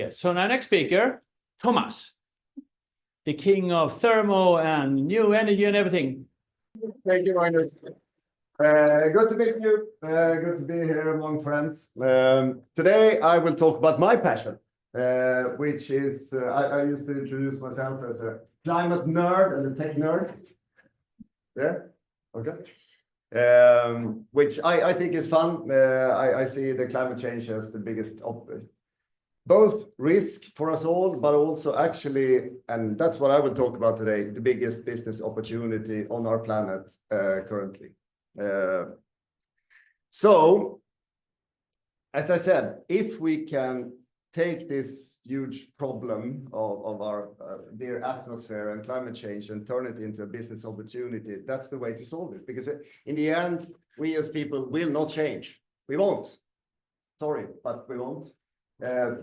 Yes. So our next speaker, Thomas, the king of thermo and new energy and everything. Thank you, Magnus. Good to meet you. Good to be here among friends. Today I will talk about my passion, which is I used to introduce myself as a climate nerd and a tech nerd. Yeah, okay. Which I think is fun. I see the climate change as the biggest both risk for us all, but also actually, and that's what I will talk about today, the biggest business opportunity on our planet currently. So, as I said, if we can take this huge problem of our dear atmosphere and climate change and turn it into a business opportunity, that's the way to solve it. Because in the end, we as people will not change. We won't. Sorry, but we won't.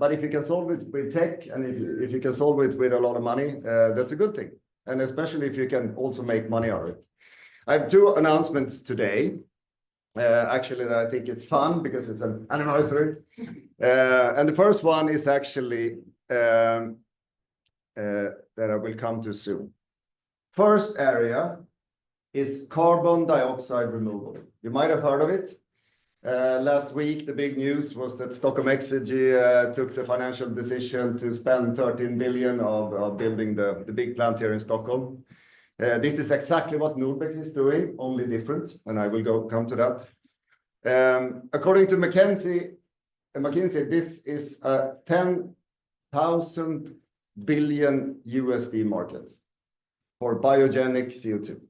But if you can solve it with tech, and if you can solve it with a lot of money, that's a good thing. And especially if you can also make money out of it. I have two announcements today. Actually, I think it's fun because it's an anniversary. And the first one is actually that I will come to soon. First area is carbon dioxide removal. You might have heard of it. Last week, the big news was that Stockholm Exergi took the financial decision to spend 13 billion of building the big plant here in Stockholm. This is exactly what Nordbex is doing, only different, and I will come to that. According to McKinsey, this is a 10,000 billion USD market for biogenic CO2.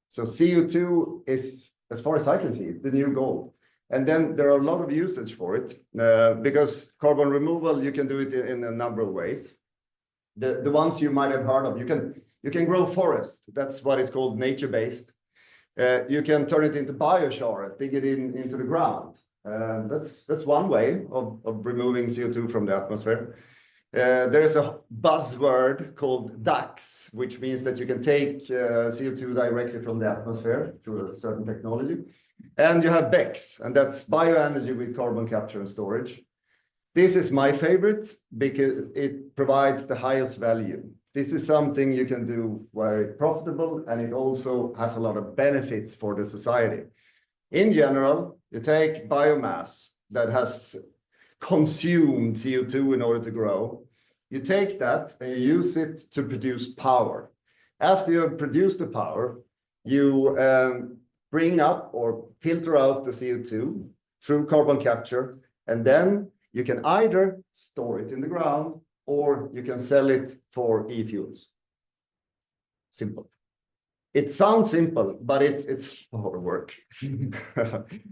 So CO2 is, as far as I can see, the new gold. And then there are a lot of usage for it because carbon removal, you can do it in a number of ways. The ones you might have heard of, you can grow forest. That's what is called nature-based. You can turn it into biochar, dig it into the ground. That's one way of removing CO2 from the atmosphere. There's a buzzword called DAX, which means that you can take CO2 directly from the atmosphere through a certain technology. And you have BECCS, and that's bioenergy with carbon capture and storage. This is my favorite because it provides the highest value. This is something you can do very profitable, and it also has a lot of benefits for the society. In general, you take biomass that has consumed CO2 in order to grow. You take that and you use it to produce power. After you have produced the power, you bring up or filter out the CO2 through carbon capture, and then you can either store it in the ground or you can sell it for e-fuels. Simple. It sounds simple, but it's hard work.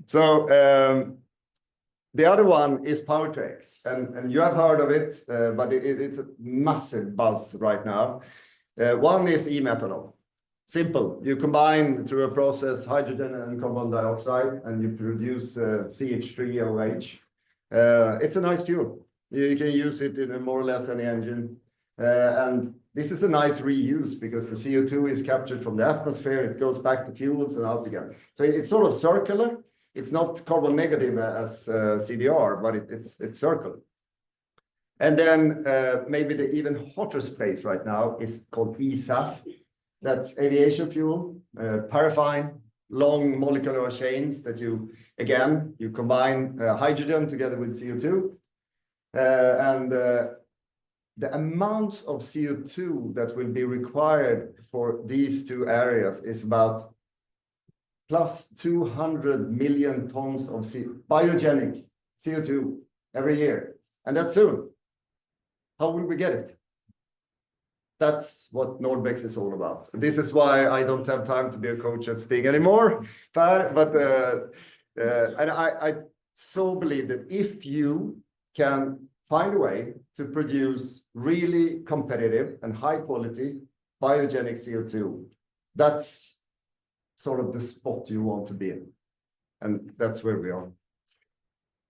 So the other one is Power-to-X, and you have heard of it, but it's a massive buzz right now. One is e-methanol. Simple. You combine through a process hydrogen and carbon dioxide, and you produce CH3OH. It's a nice fuel. You can use it in more or less any engine. And this is a nice reuse because the CO2 is captured from the atmosphere. It goes back to fuels and out again. So it's sort of circular. It's not carbon negative as CDR, but it's circular. And then maybe the even hotter space right now is called eSAF. That's aviation fuel, paraffin, long molecular chains that you combine hydrogen together with CO2. And the amounts of CO2 that will be required for these two areas is about plus 200 million tons of biogenic CO2 every year. And that's soon. How will we get it? That's what Nordbex is all about. This is why I don't have time to be a coach at Sting anymore. But and I so believe that if you can find a way to produce really competitive and high quality biogenic CO2, that's sort of the spot you want to be in. And that's where we are.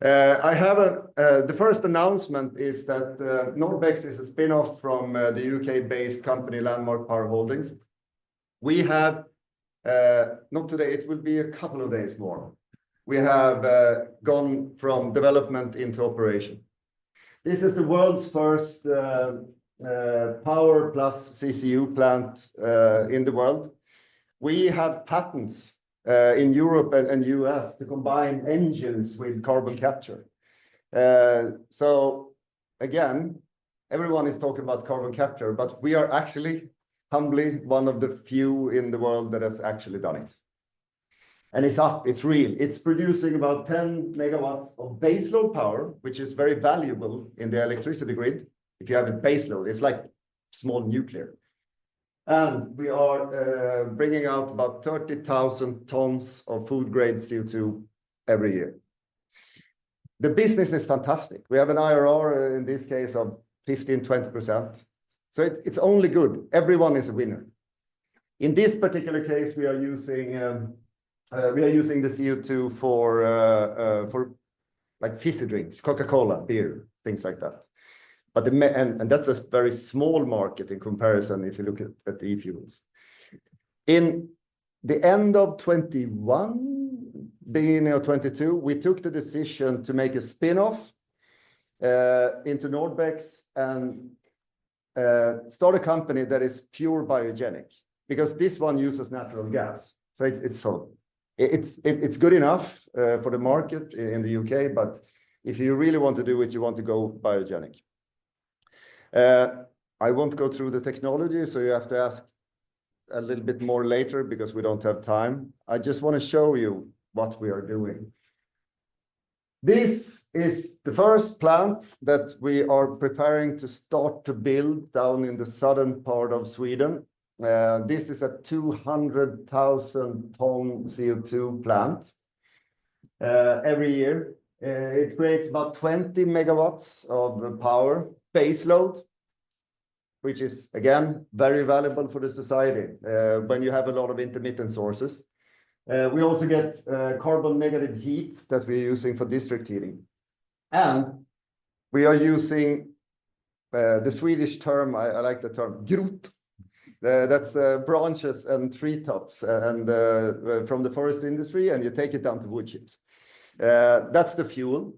I have the first announcement is that Nordbex is a spin-off from the UK-based company Landmark Power Holdings. We have, not today, it will be a couple of days more. We have gone from development into operation. This is the world's first power plus CCU plant in the world. We have patents in Europe and US to combine engines with carbon capture. So again, everyone is talking about carbon capture, but we are actually humbly one of the few in the world that has actually done it. And it's up, it's real. It's producing about 10 megawatts of baseload power, which is very valuable in the electricity grid. If you have a baseload, it's like small nuclear. And we are bringing out about 30,000 tons of food grade CO2 every year. The business is fantastic. We have an IRR in this case of 15–20%. So it's only good. Everyone is a winner. In this particular case, we are using the CO2 for like fizzy drinks, Coca-Cola, beer, things like that. But and that's a very small market in comparison if you look at the e-fuels. In the end of 21, beginning of 22, we took the decision to make a spin-off into Nordbex and start a company that is pure biogenic, because this one uses natural gas. So it's good enough for the market in the UK, but if you really want to do it, you want to go biogenic. I won't go through the technology, so you have to ask a little bit more later because we don't have time. I just want to show you what we are doing. This is the first plant that we are preparing to start to build down in the southern part of Sweden. This is a 200,000 ton CO2 plant every year. It creates about 20 megawatts of power base load, which is again very valuable for the society when you have a lot of intermittent sources. We also get carbon negative heat that we're using for district heating. And we are using the Swedish term, I like the term, grot. That's branches and treetops and from the forest industry, and you take it down to wood chips. That's the fuel.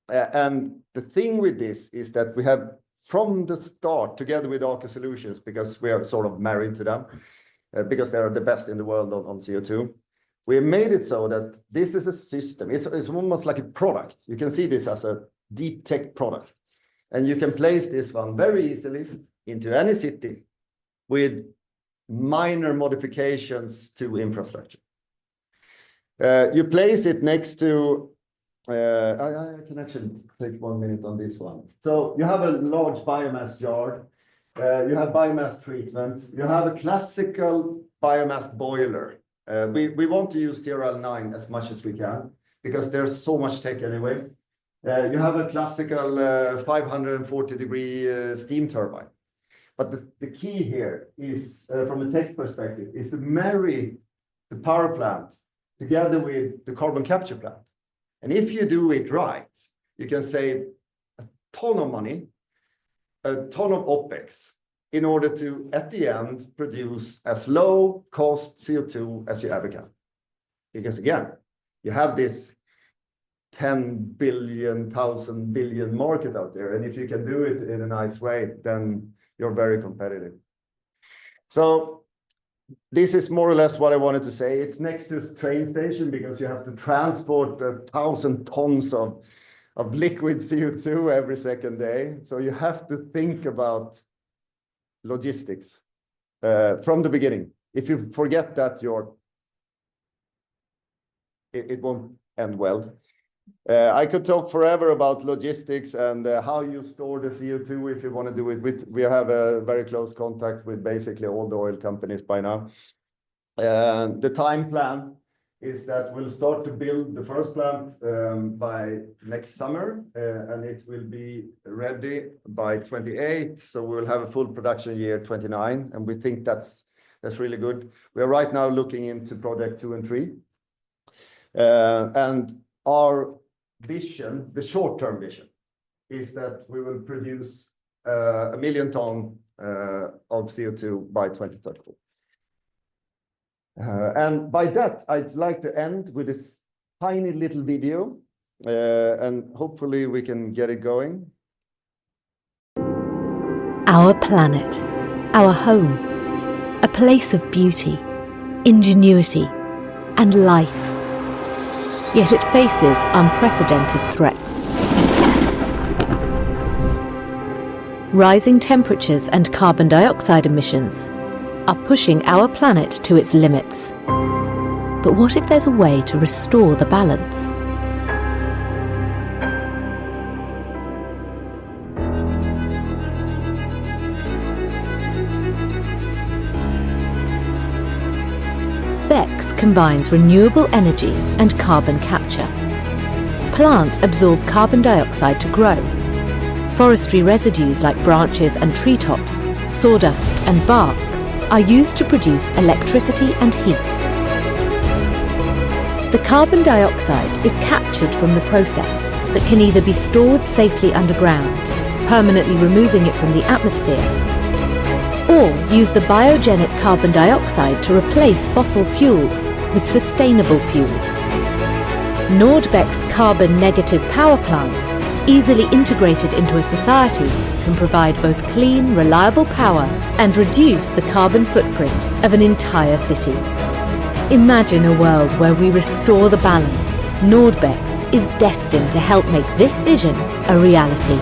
And the thing with this is that we have, from the start, together with Aker Solutions, because we are sort of married to them, because they are the best in the world on CO2, we have made it so that this is a system. It's almost like a product. You can see this as a Deeptech product. And you can place this one very easily into any city with minor modifications to infrastructure. You place it next to, I can actually take 1 minute on this one. So you have a large biomass yard, you have biomass treatment, you have a classical biomass boiler. We want to use TRL9 as much as we can because there's so much tech anyway. You have a classical 540-degree steam turbine. But the key here is, from a tech perspective, is to marry the power plant together with the carbon capture plant. And if you do it right, you can save a ton of money, a ton of OpEx, in order to, at the end, produce as low cost CO2 as you ever can. Because again, you have this 10 billion, 1,000 billion market out there. And if you can do it in a nice way, then you're very competitive. So this is more or less what I wanted to say. It's next to a train station because you have to transport 1,000 tons of liquid CO2 every second day. So you have to think about logistics from the beginning. If you forget that, it won't end well. I could talk forever about logistics and how you store the CO2 if you want to do it. We have a very close contact with basically all the oil companies by now. The time plan is that we'll start to build the first plant by next summer, and it will be ready by 28. So we'll have a full production year 29, and we think that's really good. We are right now looking into project 2 and 3. And our vision, the short-term vision, is that we will produce 1 million ton of CO2 by 2034. And by that, I'd like to end with this tiny little video, and hopefully we can get it going. our planet, our home, a place of beauty, ingenuity, and life. Yet it faces unprecedented threats. Rising temperatures and carbon dioxide emissions are pushing our planet to its limits. But what if there's a way to restore the balance? Bex combines renewable energy and carbon capture. Plants absorb carbon dioxide to grow. Forestry residues like branches and treetops, sawdust and bark are used to produce electricity and heat. The carbon dioxide is captured from the process that can either be stored safely underground, permanently removing it from the atmosphere, or use the biogenic carbon dioxide to replace fossil fuels with sustainable fuels. Nordbex carbon-negative power plants, easily integrated into a society, can provide both clean, reliable power and reduce the carbon footprint of an entire city. Imagine a world where we restore the balance. Nordbex is destined to help make this vision a reality.